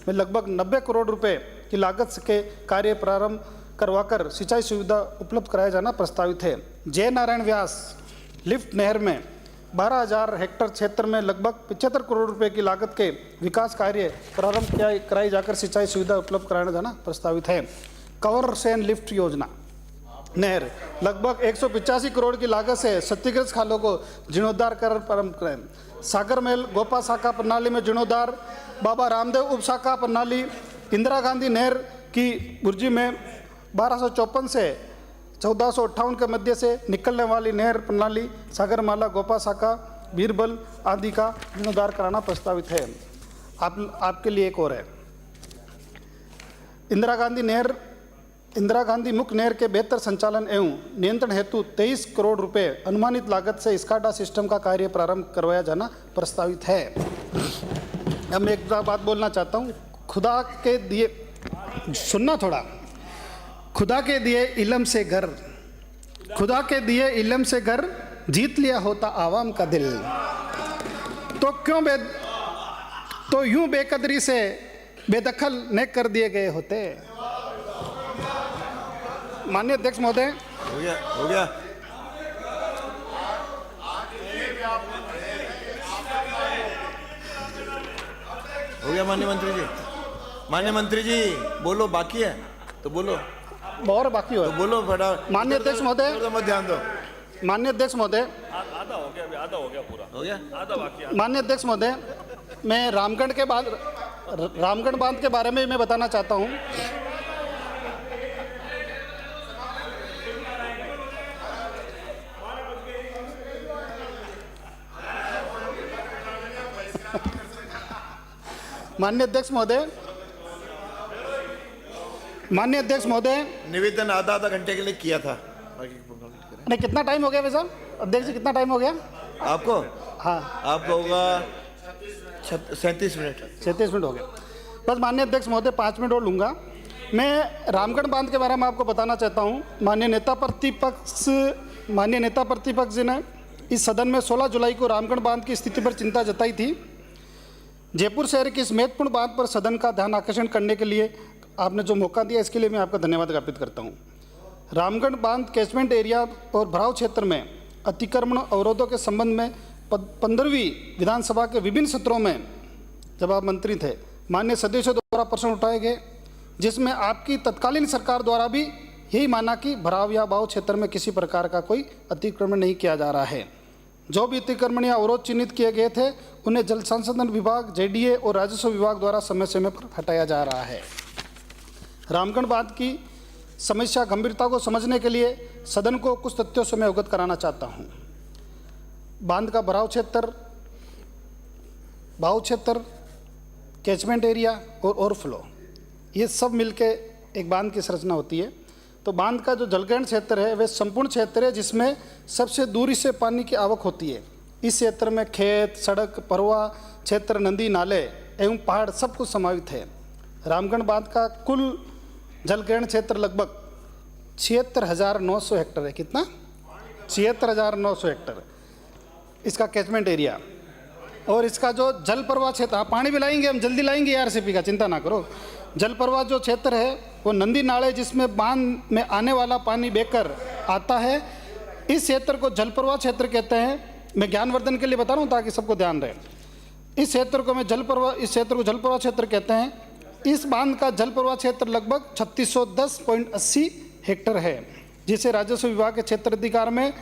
में लगभग 90 करोड़ रुपए की लागत के कार्य प्रारंभ करवाकर सिंचाई सुविधा उपलब्ध कराया जाना प्रस्तावित है। जय नारायण व्यास लिफ्ट नहर में 12,000 हेक्टेयर क्षेत्र में लगभग 75 करोड़ रुपए की लागत के विकास कार्य प्रारंभ कराई जाकर सिंचाई सुविधा उपलब्ध कराया जाना प्रस्तावित है। कवर सेन लिफ्ट योजना नहर लगभग 185 करोड़ की लागत से क्षतिग्रस्त खालों को जीर्णोद्धार कर प्रारंभ करें। सागरमहल गोपा शाखा प्रणाली में जीर्णोद्धार, बाबा रामदेव उप शाखा प्रणाली, इंदिरा गांधी नहर की बुर्जी में 1254 से 1458 के मध्य से निकलने वाली नहर प्रणाली सागरमाला गोपा शाखा बीरबल आदि का जीर्णोद्धार कराना प्रस्तावित है। आपके लिए एक और है। इंदिरा गांधी मुख्य नहर के बेहतर संचालन एवं नियंत्रण हेतु 23 करोड़ रुपए अनुमानित लागत से स्काडा सिस्टम का कार्य प्रारंभ करवाया जाना प्रस्तावित है। अब मैं एक बात बोलना चाहता हूँ, खुदा के दिए, सुनना थोड़ा, खुदा के दिए इल्म से घर, खुदा के दिए इल्म से घर जीत लिया होता आवाम का दिल, तो यूं बेकदरी से बेदखल न कर दिए गए होते। माननीय अध्यक्ष महोदय, हो गया हो गया। हो गया माननीय मंत्री जी। माननीय मंत्री जी बोलो, बाकी है तो बोलो, और बाकी हो तो बोलो बड़ा। माननीय अध्यक्ष महोदय, मत ध्यान दो। माननीय अध्यक्ष महोदय, आधा हो गया, अभी आधा हो गया पूरा, हो गया। आधा बाकी है। माननीय अध्यक्ष महोदय, मैं रामगढ़ बांध के बारे में मैं बताना चाहता हूं। माननीय अध्यक्ष महोदय, निवेदन आधा घंटे के लिए किया था। नहीं, कितना टाइम हो गया वैसा अध्यक्ष जी, कितना टाइम हो गया आपको? हाँ, आपको होगा 37 मिनट। 37 मिनट हो गए। बस माननीय अध्यक्ष महोदय 5 मिनट और लूँगा। मैं रामगढ़ बांध के बारे में आपको बताना चाहता हूँ। माननीय नेता प्रतिपक्ष जी ने इस सदन में 16 जुलाई को रामगढ़ बांध की स्थिति पर चिंता जताई थी। जयपुर शहर की इस महत्वपूर्ण बात पर सदन का ध्यान आकर्षण करने के लिए आपने जो मौका दिया, इसके लिए मैं आपका धन्यवाद ज्ञापित करता हूँ। रामगढ़ बांध कैचमेंट एरिया और भराव क्षेत्र में अतिक्रमण अवरोधों के संबंध में 15वीं विधानसभा के विभिन्न सत्रों में जब आप मंत्री थे, माननीय सदस्यों द्वारा प्रश्न उठाए गए, जिसमें आपकी तत्कालीन सरकार द्वारा भी यही माना कि भराव या बाव क्षेत्र में किसी प्रकार का कोई अतिक्रमण नहीं किया जा रहा है। जो भी अतिक्रमण या अवरोध चिन्हित किए गए थे, उन्हें जल संसाधन विभाग, जेडीए और राजस्व विभाग द्वारा समय समय पर हटाया जा रहा है। रामगढ़ बांध की समस्या गंभीरता को समझने के लिए सदन को कुछ तथ्यों से मैं अवगत कराना चाहता हूँ। बांध का भराव क्षेत्र, बाव क्षेत्र, कैचमेंट एरिया और ओवरफ्लो, ये सब मिलके एक बांध की संरचना होती है। तो बांध का जो जलग्रहण क्षेत्र है वह संपूर्ण क्षेत्र है जिसमें सबसे दूरी से पानी की आवक होती है। इस क्षेत्र में खेत, सड़क, परवा क्षेत्र, नदी, नाले एवं पहाड़ सब कुछ समावित है। रामगढ़ बांध का कुल जलग्रहण क्षेत्र लगभग 76,900 हेक्टेयर है। कितना? 76,900 हेक्टेयर इसका कैचमेंट एरिया। और इसका जो जल प्रवाह क्षेत्र, पानी भी लाएंगे हम, जल्दी लाएंगे आरसीपी का, चिंता ना करो। जल प्रवाह जो क्षेत्र है वो नदी नाले जिसमें बांध में आने वाला पानी बहकर आता है, इस क्षेत्र को जल प्रवाह क्षेत्र कहते हैं। मैं ज्ञानवर्धन के लिए बता रहा हूँ ताकि सबको ध्यान रहे। इस क्षेत्र को जल प्रवाह क्षेत्र कहते हैं। इस बांध का जल प्रवाह क्षेत्र लगभग 3610.80 हेक्टेयर है, जिसे राजस्व विभाग के क्षेत्र अधिकार में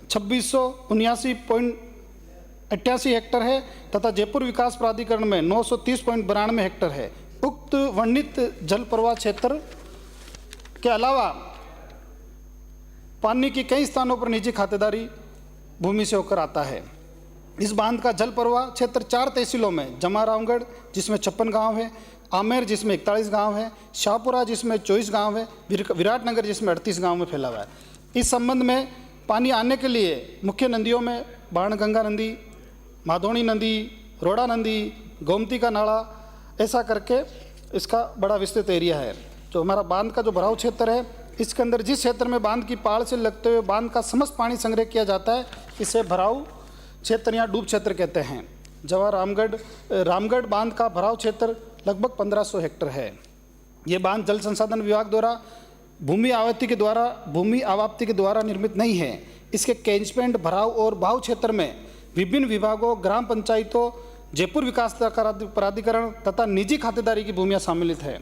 2679.88 हेक्टेयर है तथा जयपुर विकास प्राधिकरण में 930.92 हेक्टेयर है। उक्त वर्णित जल प्रवाह क्षेत्र के अलावा पानी की कई स्थानों पर निजी खातेदारी भूमि से होकर आता है। इस बांध का जल प्रवाह क्षेत्र 4 तहसीलों में, जमा रामगढ़ जिसमें 56 गांव है, आमेर जिसमें 41 गांव है, शाहपुरा जिसमें 24 गांव है, विराटनगर जिसमें 38 गांव में फैला हुआ है। इस संबंध में पानी आने के लिए मुख्य नदियों में बाणगंगा नदी, माधोनी नदी, रोड़ा नदी, गोमती का नाला, ऐसा करके इसका बड़ा विस्तृत एरिया है। जो हमारा बांध का जो भराव क्षेत्र है, इसके अंदर जिस क्षेत्र में बांध की पहाड़ से लगते हुए बांध का समस्त पानी संग्रह किया जाता है, इसे भराव क्षेत्र या डूब क्षेत्र कहते हैं। जवाहर रामगढ़ बांध का भराव क्षेत्र लगभग 1500 हेक्टेयर है। ये बांध जल संसाधन विभाग द्वारा भूमि आवाप्ति के द्वारा निर्मित नहीं है। इसके कैचमेंट, भराव और बाव क्षेत्र में विभिन्न विभागों, ग्राम पंचायतों, जयपुर विकास प्राधिकरण तथा निजी खातेदारी की भूमियां सम्मिलित है।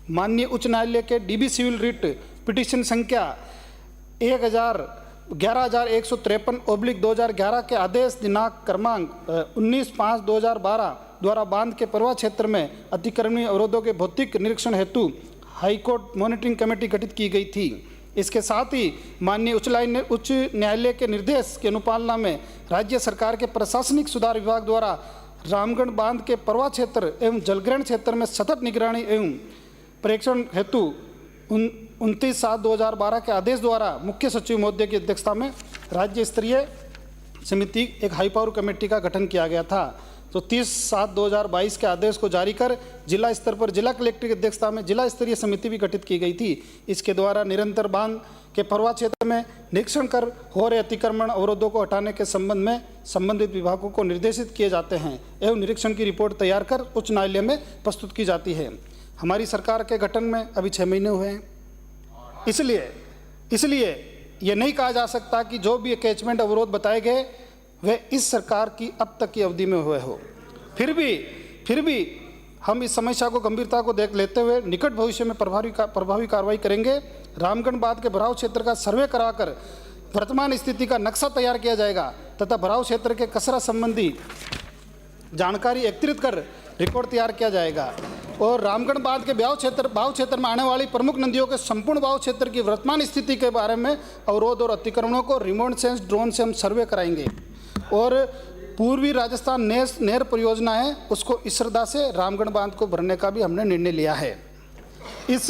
माननीय उच्च न्यायालय के डीबी सिविल रिट पिटीशन संख्या 11153/2011 के आदेश दिनांक क्रमांक 19/5/2012 द्वारा बांध के प्रवाह क्षेत्र में अतिक्रमणीय अवरोधों के भौतिक निरीक्षण हेतु हाईकोर्ट मॉनिटरिंग कमेटी गठित की गई थी। इसके साथ ही माननीय उच्च न्यायालय के निर्देश की अनुपालना में राज्य सरकार के प्रशासनिक सुधार विभाग द्वारा रामगढ़ बांध के परवा क्षेत्र एवं जलग्रहण क्षेत्र में सतत निगरानी एवं परीक्षण हेतु 29/7/2012 के आदेश द्वारा मुख्य सचिव महोदय की अध्यक्षता में राज्य स्तरीय समिति एक हाई पावर कमेटी का गठन किया गया था। तो 30/7/2022 के आदेश को जारी कर जिला स्तर पर जिला कलेक्टर की अध्यक्षता में जिला स्तरीय समिति भी गठित की गई थी। इसके द्वारा निरंतर बांध के परवा क्षेत्र में निरीक्षण कर हो रहे अतिक्रमण अवरोधों को हटाने के संबंध में संबंधित विभागों को निर्देशित किए जाते हैं एवं निरीक्षण की रिपोर्ट तैयार कर उच्च न्यायालय में प्रस्तुत की जाती है। हमारी सरकार के गठन में अभी 6 महीने हुए हैं, इसलिए ये नहीं कहा जा सकता कि जो भी कैचमेंट अवरोध बताए गए वे इस सरकार की अब तक की अवधि में हुए हो। फिर भी हम इस समस्या को गंभीरता को देख लेते हुए निकट भविष्य में प्रभावी कार्रवाई करेंगे। रामगढ़ बांध के भराव क्षेत्र का सर्वे कराकर वर्तमान स्थिति का नक्शा तैयार किया जाएगा तथा भराव क्षेत्र के कचरा संबंधी जानकारी एकत्रित कर रिकॉर्ड तैयार किया जाएगा और रामगढ़ बांध के भाव क्षेत्र में आने वाली प्रमुख नदियों के संपूर्ण भाव क्षेत्र की वर्तमान स्थिति के बारे में अवरोध और अतिक्रमणों को रिमोट सेंस ड्रोन से हम सर्वे कराएंगे और पूर्वी राजस्थान नहर परियोजना है उसको इस श्रद्धा से रामगढ़ बांध को भरने का भी हमने निर्णय लिया है। इस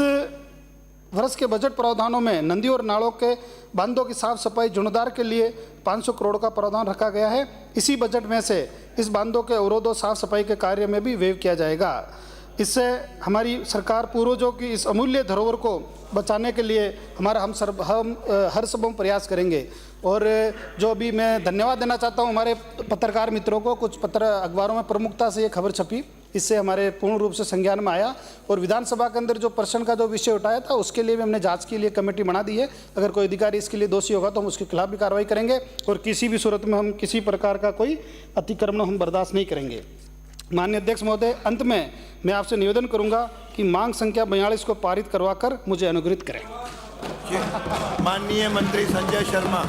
वर्ष के बजट प्रावधानों में नदी और नालों के बांधों की साफ सफाई जीर्णोद्धार के लिए 500 करोड़ का प्रावधान रखा गया है। इसी बजट में से इस बांधों के अवरोधों साफ सफाई के कार्य में भी व्यय किया जाएगा। इससे हमारी सरकार पूर्वजों की इस अमूल्य धरोहर को बचाने के लिए हमारा हम हर संभव प्रयास करेंगे। और जो भी मैं धन्यवाद देना चाहता हूं हमारे पत्रकार मित्रों को, कुछ अखबारों में प्रमुखता से ये खबर छपी, इससे हमारे पूर्ण रूप से संज्ञान में आया और विधानसभा के अंदर जो प्रश्न का जो विषय उठाया था उसके लिए भी हमने जांच के लिए कमेटी बना दी है। अगर कोई अधिकारी इसके लिए दोषी होगा तो हम उसके खिलाफ भी कार्रवाई करेंगे और किसी भी सूरत में हम किसी प्रकार का कोई अतिक्रमण हम बर्दाश्त नहीं करेंगे। माननीय अध्यक्ष महोदय, अंत में मैं आपसे निवेदन करूंगा कि मांग संख्या 42 को पारित करवाकर मुझे अनुग्रहित करें। माननीय मंत्री संजय शर्मा।